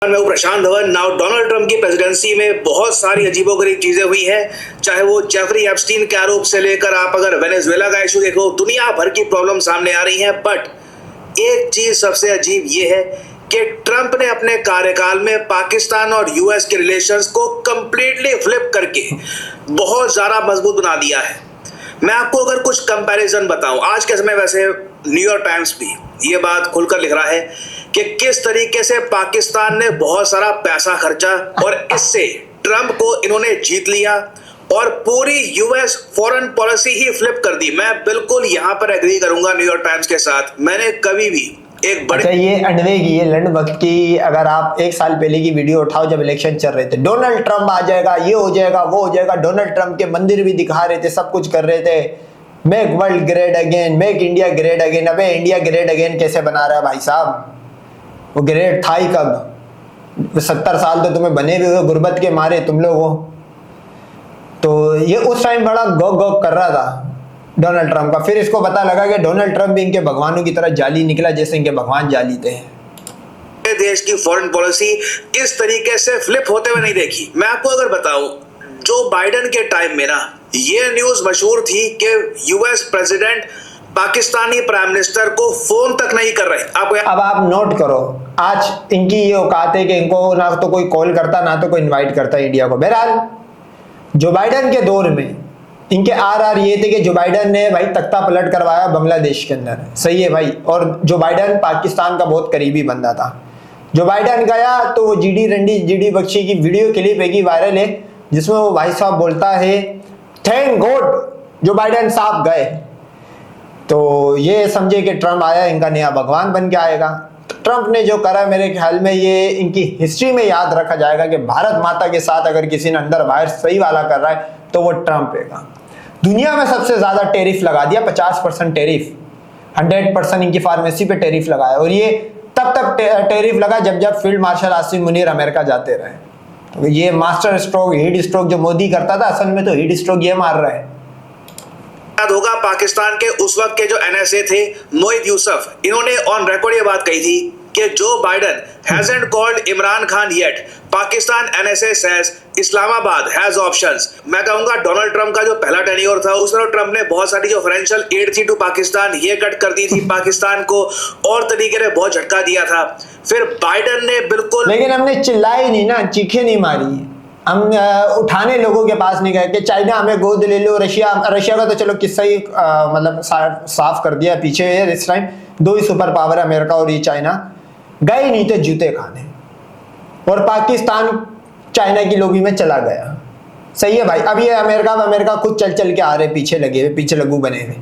मैं हूं प्रशांत Dhawan. Now Donald Trump की प्रेसिडेंसी में बहुत सारी अजीबोगरीब चीजें हुई हैं, चाहे वो जेफरी एप्स्टीन के आरोप से लेकर आप अगर वेनेजुएला का इशू देखो, दुनिया भर की प्रॉब्लम सामने आ रही हैं। बट एक चीज सबसे अजीब ये है कि ट्रंप ने अपने कार्यकाल में पाकिस्तान और यूएस के रिलेशंस को कंप्लीटली फ्लिप करके बहुत ज्यादा मजबूत बना दिया है। मैं आपको अगर कुछ कंपैरिजन बताऊं, आज के समय वैसे न्यूयॉर्क टाइम्स भी ये बात खुलकर लिख रहा है कि किस तरीके से पाकिस्तान ने बहुत सारा पैसा खर्चा और इससे ट्रंप को इन्होंने जीत लिया और पूरी यूएस फॉरेन पॉलिसी ही फ्लिप कर दी। मैं बिल्कुल यहां पर एग्री करूंगा न्यूयॉर्क टाइम्स के साथ। मैंने कभी भी एक बड़े ये अनवे की ये लंड वक्त की अगर आप एक साल पहले की वीडियो उठाओ, जब इलेक्शन चल रहे थे, डोनाल्ड ट्रंप आ जाएगा, ये हो जाएगा, वो हो जाएगा, डोनाल्ड ट्रंप के मंदिर भी दिखा रहे थे, सब कुछ कर रहे थे, make world great again, make India great again. अबे इंडिया ग्रेट अगेन कैसे बना रहा है भाई साहब? वो ग्रेट था ही कब? 70 साल तो तुम्हें बने हुए हो गुर्बत के मारे तुम लोग हो। तो ये उस टाइम बड़ा गॉग गॉग कर रहा था डोनाल्ड ट्रंप का। फिर इसको पता लगा कि डोनाल्ड ट्रंप भी इनके भगवानों की तरह जाली निकला, जैसे इनके भगवान जाली थे। देश की फॉरेन पॉलिसी इस तरीके से फ्लिप होते हुए नहीं देखी। मैं आपको अगर बताऊं, जो बाइडेन के टाइम में ना ये न्यूज मशहूर थी कि US president Pakistani prime minister को फोन तक नहीं कर रहे। अब आप नोट करो, आज इनकी ये औकात है कि इनको ना तो कोई कॉल करता ना तो कोई इनवाइट करता इंडिया को। बहरहाल जो बाइडेन के दौर में इनके आर ये थे कि जो बाइडेन ने भाई तख्ता पलट करवाया बांग्लादेश के अंदर, सही है भाई। और जो बाइडेन पाकिस्तान का बहुत करीबी बंदा था। जो बाइडेन गया तो वो जीडी बख्शी की वीडियो क्लिप एक ही वायरल है, जिसमें वो भाई साहब बोलता है थैंक गॉड जो बाइडेन साहब गए। तो ये समझे कि ट्रंप आया इनका नया भगवान बन के आएगा। तो ट्रंप ने जो करा, मेरे ख्याल में ये इनकी हिस्ट्री में याद रखा जाएगा कि भारत माता के साथ अगर किसी ने अंदर बाहर सही वाला कर रहा है तो वो ट्रंप है। दुनिया में सबसे ज्यादा टैरिफ लगा दिया, 50% टैरिफ, 100% इनकी फार्मेसी पे टैरिफ लगाया। और ये तब तक टैरिफ लगा जब field marshal Asim Munir America जाते रहे। तो ये मास्टर स्ट्रोक, हीट स्ट्रोक जो मोदी करता था, असल में तो हीट स्ट्रोक ये मार रहा है। याद होगा पाकिस्तान के उस वक्त के जो एनएसए थे मोहित यूसुफ, इन्होंने ऑन रिकॉर्ड ये बात कही थी कि Joe Biden hasn't called Imran Khan yet, Pakistan NSA says Islamabad has options। मैं कहूंगा डोनाल्ड ट्रंप का जो पहला टेन्योर था उसमें ट्रंप ने बहुत सारी जो फाइनेंशियल एड थी टू पाकिस्तान ये कट कर दी थी पाकिस्तान को, और तरीके से बहुत झटका दिया था। फिर बाइडेन ने बिल्कुल, लेकिन हमने चिल्लाई नहीं ना, चीखें नहीं मारी, हम उठाने लोगों के पास नहीं गए कि चाइना हमें गोद ले लो। रशिया का तो चलो किस्सा ही मतलब साफ कर दिया पीछे। इस टाइम दो ही सुपर पावर है, अमेरिका और ये चाइना। गए नहीं थे जूते खाने, और पाकिस्तान चाइना की लोबी में चला गया। सही है भाई। अब ये अमेरिका खुद चल के आ रहे, पीछे लगे हुए, पीछे लगू बने हुए।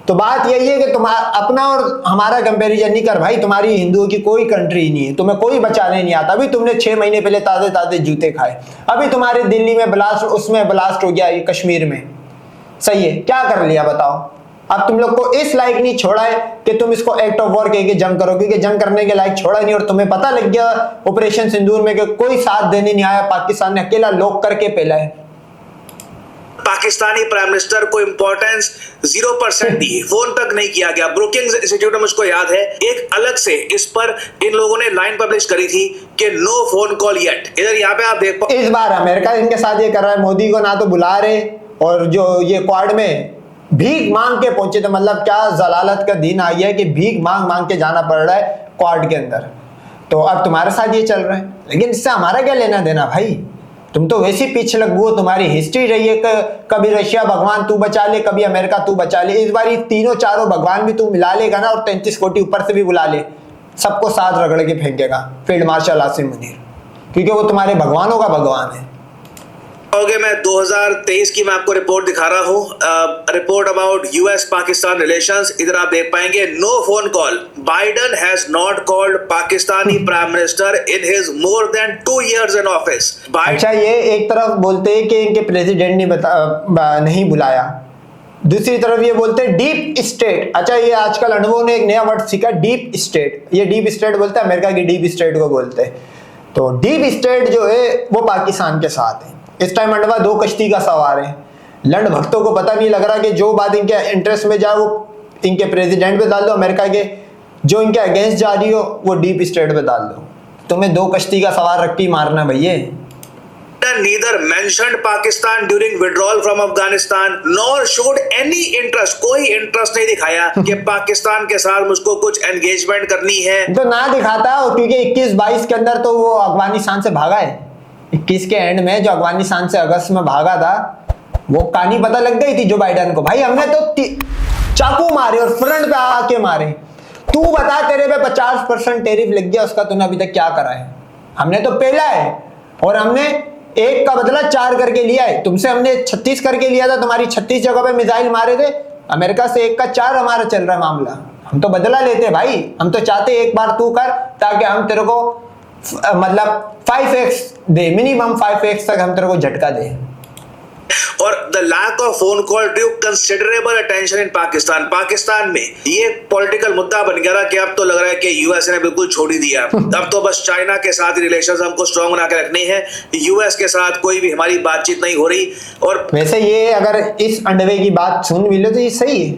तो बात यही है कि तुम अपना और हमारा कंपैरिजन नहीं कर भाई। तुम्हारी हिंदुओं की कोई कंट्री नहीं है, तुम्हें कोई बचाने नहीं आता। अभी तुमने 6 महीने पहले ताजे जूते खाए, अभी तुम्हारे दिल्ली में ब्लास्ट हो गया, ये कश्मीर में। सही है, क्या कर लिया बताओ? अब तुम लोग को इस लायक नहीं छोड़ा है कि तुम इसको एक्ट ऑफ वॉर कह के जंग करो, क्योंकि जंग करने के लायक छोड़ा नहीं। और तुम्हें पता लग गया ऑपरेशन सिंदूर में कि कोई साथ देने नहीं आया, पाकिस्तान ने अकेला लॉक करके पहला है। पाकिस्तानी प्राइम मिनिस्टर को इंपॉर्टेंस 0% दी, फोन तक नहीं किया गया। ब्रुकिंग्स इंस्टीट्यूट में मुझको याद है एक अलग से इस पर इन लोगों ने लाइन पब्लिश करी थी कि नो फोन कॉल येट। इधर यहाँ पे आप देख पाओ, इस बार अमेरिका इनके साथ ये कर रहा है, मोदी को ना तो बुला रहे, और जो ये क्वाड में भीख मांग के पहुंचे थे। मतलब क्या जलालत का दिन आ गया है कि भीख मांग के जाना पड़ रहा है क्वाड के अंदर। तो अब तुम्हारे साथ ये चल रहा है, लेकिन इससे हमारा क्या लेना देना भाई? तुम तो वैसे ही पीछे लगू हो, तुम्हारी हिस्ट्री रही है कभी रशिया भगवान तू बचा ले, कभी अमेरिका तू बचा ले। इस बार ये तीनों चारों भगवान भी तू मिला लेगा ना, और 33 कोटि ऊपर से भी बुला ले, सबको साथ रगड़ के फेंकेगा फील्ड मार्शल आसिम मुनीर, क्योंकि वो तुम्हारे भगवानों का भगवान है। मैं 2023 की मैं आपको रिपोर्ट दिखा रहा हूं, report about US Pakistan relations. इधर आप देख पाएंगे no phone call, Biden has not called Pakistani prime minister in his more than 2 years in office. अच्छा, ये एक तरफ बोलते हैं कि इनके प्रेसिडेंट ने नहीं बुलाया, दूसरी तरफ ये बोलते हैं डीप स्टेट। अच्छा, ये आजकल अनुभव ने एक नया वर्ड सीखा, डीप स्टेट। ये डीप स्टेट बोलते हैं, अमेरिका की डीप स्टेट को बोलते हैं। तो डीप स्टेट जो है वो पाकिस्तान के साथ है। इस टाइम अंडवा 2 कश्ती का सवार है। लंड भक्तों को पता नहीं लग रहा कि जो बात इनके इंटरेस्ट में जाए वो इनके प्रेसिडेंट पे डाल दो, अमेरिका के जो इनके अगेंस्ट जा रही हो वो डीप स्टेट पे डाल दो। तुम्हें 2 कश्ती का सवार रख के ही मारना भैया। Neither mentioned Pakistan during withdrawal from Afghanistan, nor showed any interest, कोई इंटरेस्ट नहीं दिखाया कि पाकिस्तान के साथ मुझको कुछ एंगेजमेंट करनी है। तो ना दिखाता, क्योंकि 21-22 के अंदर तो वो अफगानिस्तान से भागा है। 21 के एंड में जो अफगानिस्तान से अगस्त में भागा था, वो कहानी पता लग गई थी जो बाइडन को, भाई हमने तो चाकू मारे और फ्रंट पे आके मारे। तू बता, तेरे पे 50% टैरिफ लग गया, उसका तूने अभी तक क्या करा है? हमने तो पहला है, और हमने 1 का बदला 4 करके लिया है। तुमसे हमने 36 करके लिया था, तुम्हारी 36 जगह पे मिसाइल मारे थे। अमेरिका से 1 का 4 हमारा चल रहा है मामला। हम तो बदला लेते भाई, हम तो चाहते एक बार तू कर, ताकि हम तेरे को मतलब 5x दे, मिनिमम 5x तक हम तेरे को झटका दे। और the lack of phone call due considerable attention in Pakistan. Pakistan में ये पॉलिटिकल मुद्दा बन गया कि अब तो लग रहा है कि यूएस ने बिल्कुल छोड़ ही दिया। अब तो बस चाइना के साथ ही रिलेशंस हमको स्ट्रांग बना के रखने हैं, यूएस के साथ कोई भी हमारी बातचीत नहीं हो रही। और वैसे ये अगर इस अंडवे की बात सुन मिले तो ये सही है।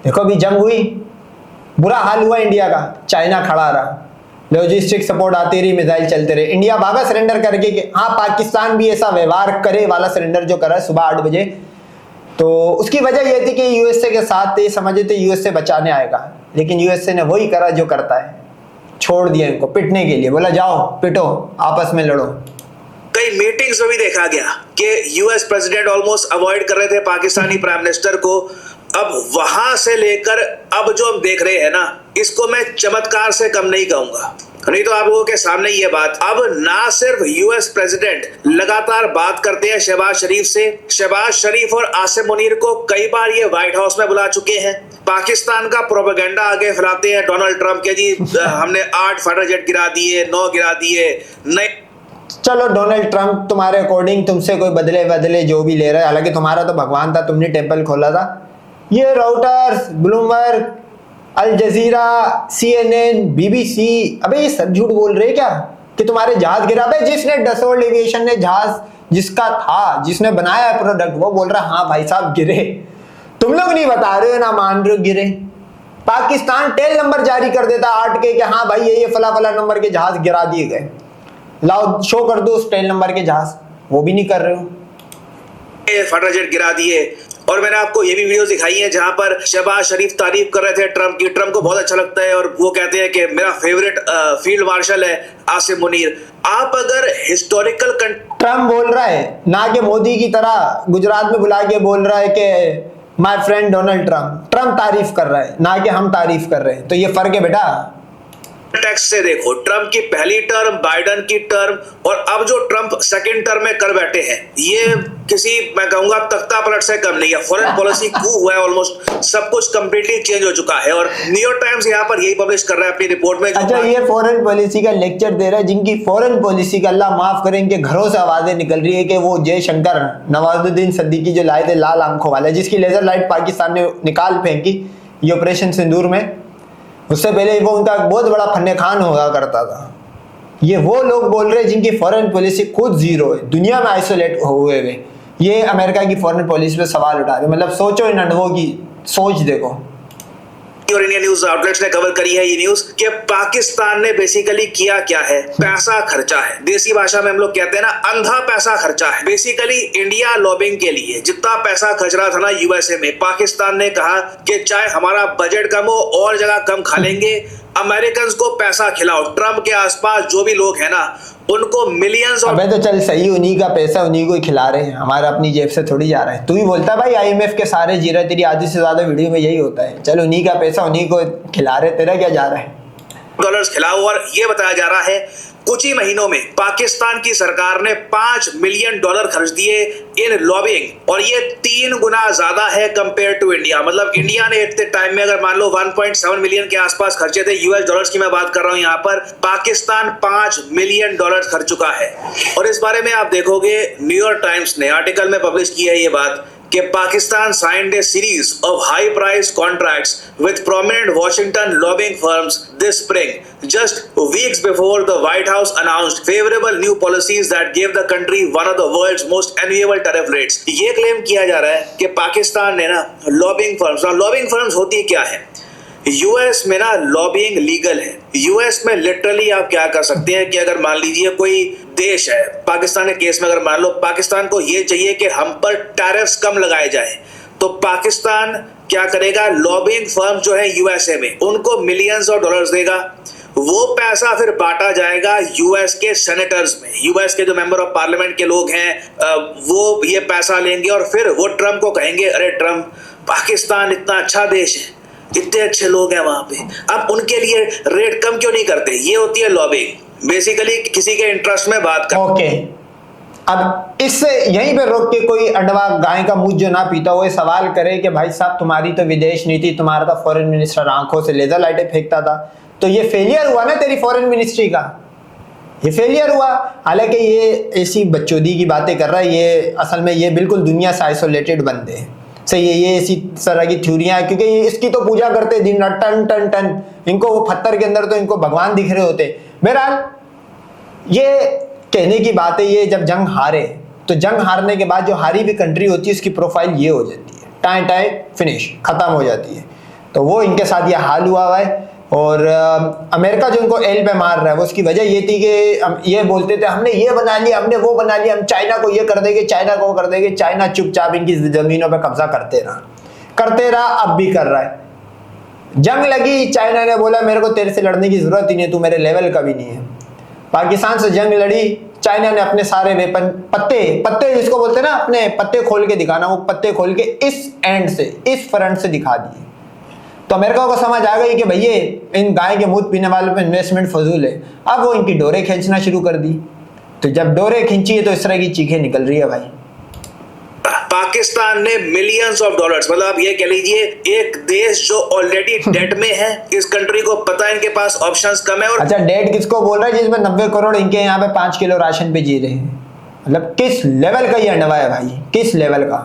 देखो अभी जंग हुई, बुरा हाल हुआ इंडिया का, चाइना खड़ा रहा, लॉजिस्टिक सपोर्ट आती रही, मिसाइल चलते रहे, इंडिया भागा सरेंडर करके कि हाँ पाकिस्तान भी ऐसा व्यवहार करे वाला सरेंडर जो करा सुबह 8 बजे। तो उसकी वजह यह थी कि यूएसए के साथ ये समझे थे यूएसए बचाने आएगा, लेकिन यूएसए ने वही करा जो करता है, छोड़ दिया इनको पिटने के लिए, बोला जाओ पिटो, आपस में लड़ो। कई मीटिंग्स में भी देखा गया कि यूएस प्रेसिडेंट ऑलमोस्ट अवॉइड कर रहे थे पाकिस्तानी प्राइम मिनिस्टर को। अब वहां से लेकर अब जो हम देख रहे हैं ना, इसको मैं चमत्कार से कम नहीं कहूंगा। नहीं तो आप लोगों के सामने ये बात, अब ना सिर्फ यूएस प्रेसिडेंट लगातार बात करते हैं शहबाज शरीफ से, शहबाज शरीफ और आसिम मुनीर को कई बार ये व्हाइट हाउस में बुला चुके हैं, पाकिस्तान का प्रोपेगेंडा आगे फैलाते हैं डोनाल्ड ट्रंप के, जी हमने 8 फाइटर जेट गिरा दिए, 9 गिरा दिए, नहीं। चलो डोनाल्ड ट्रंप तुम्हारे अकॉर्डिंग तुमसे कोई बदले जो भी ले रहा है, हालांकि तुम्हारा तो भगवान था, तुमने टेम्पल खोला था। ये राउटर्स, ब्लूमबर्ग, अल जजीरा, CNN, BBC, अबे ये सब झूठ बोल रहे क्या कि तुम्हारे जहाज गिरा? भाई जिसने डसोल्ट एविएशन ने जहाज जिसका था, जिसने बनाया है प्रोडक्ट, वो बोल रहा है हाँ भाई साहब गिरे। तुम लोग नहीं बता रहे हो ना मान रहे हो गिरे। पाकिस्तान टेल नंबर जारी कर देता 8 के कि हाँ भाई ये फला फला नंबर के जहाज गिरा दिए गए, लाओ शो कर दो उस टेल नंबर के जहाज, वो भी नहीं कर रहे हो। फाइटर जेट गिरा दिए। और मैंने आपको ये भी वीडियोस दिखाई हैं जहां पर शहबाज शरीफ तारीफ कर रहे थे ट्रंप की, ट्रंप को बहुत अच्छा लगता है और वो कहते हैं कि मेरा फेवरेट फील्ड मार्शल है आसिम मुनीर। आप अगर हिस्टोरिकल ट्रंप बोल रहा है ना कि मोदी की तरह गुजरात में बुला के बोल रहा है कि my friend Donald Trump, Trump तारीफ कर रहा है ना कि हम तारीफ कर रहे हैं, तो ये फर्क है बेटा। टैक्स से देखो, ट्रंप की पहली टर्म, बाइडन की टर्म, और अब जो ट्रंप सेकंड टर्म में कर बैठे हैं, ये किसी मैं कहूंगा तख्ता पलट से कम नहीं है। फॉरेन पॉलिसी कू हुआ है, ऑलमोस्ट सब कुछ कंप्लीटली चेंज हो चुका है। और न्यूयॉर्क टाइम्स यहाँ पर यही पब्लिश कर रहा है अपनी रिपोर्ट में। अच्छा, ये फॉरेन पॉलिसी का लेक्चर दे रहा है जिनकी फॉरेन पॉलिसी का अल्लाह माफ करे, इनके घरों से आवाजें निकल रही है कि वो जयशंकर नवाजुद्दीन सिद्दीकी जो लाए थे लाल आंखों वाले, जिसकी लेजर लाइट पाकिस्तान ने निकाल फेंकी ये ऑपरेशन सिंदूर में, उससे पहले वो उनका बहुत बड़ा फन्ने खान हुआ करता था। ये वो लोग बोल रहे हैं जिनकी फॉरेन पॉलिसी खुद जीरो है, दुनिया में आइसोलेट हुए हुए, ये अमेरिका की फॉरेन पॉलिसी पे सवाल उठा रहे। मतलब सोचो इन अंडवों की सोच देखो। और इंडियन न्यूज आउटलेट्स ने कवर करी है ये न्यूज कि पाकिस्तान ने बेसिकली किया क्या है, पैसा खर्चा है। देसी भाषा में हम लोग कहते हैं ना, अंधा पैसा खर्चा है। बेसिकली इंडिया लॉबिंग के लिए जितना पैसा खर्च रहा था ना यूएसए में, पाकिस्तान ने कहा कि चाहे हमारा बजट कम हो और जगह कम खा लेंगे, अमेरिकन को पैसा खिलाओ। ट्रंप के आसपास जो भी लोग हैं ना, उनको मिलियंस। अबे तो चल सही, उन्हीं का पैसा उन्हीं को ही खिला रहे हैं, हमारा अपनी जेब से थोड़ी जा रहा है। तू ही बोलता है भाई IMF के सारे जीरा, तेरी आधी से ज्यादा वीडियो में यही होता है। चल उन्हीं का पैसा उन्हीं को खिला रहे, तेरा क्या जा रहा है? डॉलर्स खिलाओ। और ये बताया जा रहा है कुछ ही महीनों में पाकिस्तान की सरकार ने $5 मिलियन खर्च दिए इन लॉबिंग, और ये 3 गुना ज्यादा है कंपेयर टू इंडिया। मतलब इंडिया ने इतने टाइम में अगर मान लो 1.7 मिलियन के आसपास खर्चे थे, US डॉलर्स की मैं बात कर रहा हूं, यहाँ पर पाकिस्तान $5 मिलियन खर्च चुका है। और इस बारे में आप देखोगे न्यूयॉर्क टाइम्स ने आर्टिकल में पब्लिश की है ये बात कि Pakistan signed a series of high-priced contracts with prominent Washington lobbying firms this spring, just weeks before the White House announced favorable new policies that gave the country one of the world's most enviable tariff rates. ये claim किया जा रहा है कि पाकिस्तान ने ना lobbying firms होती क्या है, यूएस में ना लॉबिंग लीगल है। यूएस में लिटरली आप क्या कर सकते हैं कि अगर मान लीजिए कोई देश है, पाकिस्तान के केस में अगर मान लो पाकिस्तान को ये चाहिए कि हम पर टैरिफ्स कम लगाए जाए, तो पाकिस्तान क्या करेगा, लॉबिंग फर्म जो है यूएसए में उनको मिलियंस ऑफ डॉलर्स देगा। वो पैसा फिर बांटा जाएगा यूएस के सेनेटर्स में। यूएस के जो मेंबर ऑफ पार्लियामेंट के लोग हैं वो ये पैसा लेंगे और फिर वो ट्रम्प को कहेंगे, अरे ट्रम्प, पाकिस्तान इतना अच्छा देश है, इतने अच्छे लोग हैं वहां पे, अब उनके लिए रेट कम क्यों नहीं करते। ये होती है लॉबिंग, बेसिकली किसी के इंटरेस्ट में बात कर। ओके, अब इससे यहीं पे रोक के कोई अंडवा गाय का मुंह जो ना पीता वो सवाल करे कि भाई साहब तुम्हारी तो विदेश नीति, तुम्हारा तो फॉरेन मिनिस्टर आंखों से लेजर लाइटें फेंकता था, तो ये फेलियर हुआ ना तेरी फॉरेन मिनिस्ट्री का, ये फेलियर हुआ। हालांकि ये ऐसी बच्चोदी की बातें कर रहा है, ये असल में ये बिल्कुल दुनिया से आइसोलेटेड बंदे हैं। सही है, ये इसी तरह की थ्योरियां हैं, क्योंकि ये इसकी तो पूजा करते दिन रात टन टन टन, इनको वो पत्थर के अंदर तो इनको भगवान दिख रहे होते। बहरहाल ये कहने की बात है, ये जब जंग हारे तो जंग हारने के बाद जो हारी हुई कंट्री होती है उसकी प्रोफाइल ये हो जाती है, टाइम टाइम फिनिश, खत्म हो जाती है। तो वो इनके साथ ये हाल हुआ है। और अमेरिका जो इनको एल पे मार रहा है वो उसकी वजह ये थी कि ये बोलते थे हमने ये बना लिया, हमने वो बना लिया, हम चाइना को ये कर देंगे, चाइना को वो कर देंगे। चाइना चुपचाप इनकी जमीनों पे कब्जा करते रहा, अब भी कर रहा है। जंग लगी, चाइना ने बोला मेरे को तेरे से लड़ने की जरूरत ही नहीं, तू मेरे लेवल का भी नहीं है। पाकिस्तान से जंग लड़ी, चाइना ने अपने सारे वेपन, पत्ते जिसको बोलते हैं ना, अपने पत्ते खोल के दिखाना, वो पत्ते खोल के इस एंड से, इस फ्रंट से दिखा दिए। तो अमेरिका को समझ आ गई कि भैया इन गाय के मूत पीने वालों पे इन्वेस्टमेंट फजूल है। अब वो इनकी डोरे खींचना शुरू कर दी। तो जब डोरे खींची है तो इस तरह की चीखें निकल रही है भाई। पाकिस्तान ने मिलियंस ऑफ डॉलर्स, मतलब आप ये कह लीजिए एक देश जो ऑलरेडी डेट में है, इस कंट्री को पता है इनके पास ऑप्शंस कम है। और अच्छा, डेट किसको बोल रहा है जिसमें 90 करोड़ इनके यहाँ पे 5 किलो राशन पे जी रहे हैं? मतलब किस लेवल का ये अंडवा है भाई, किस लेवल का।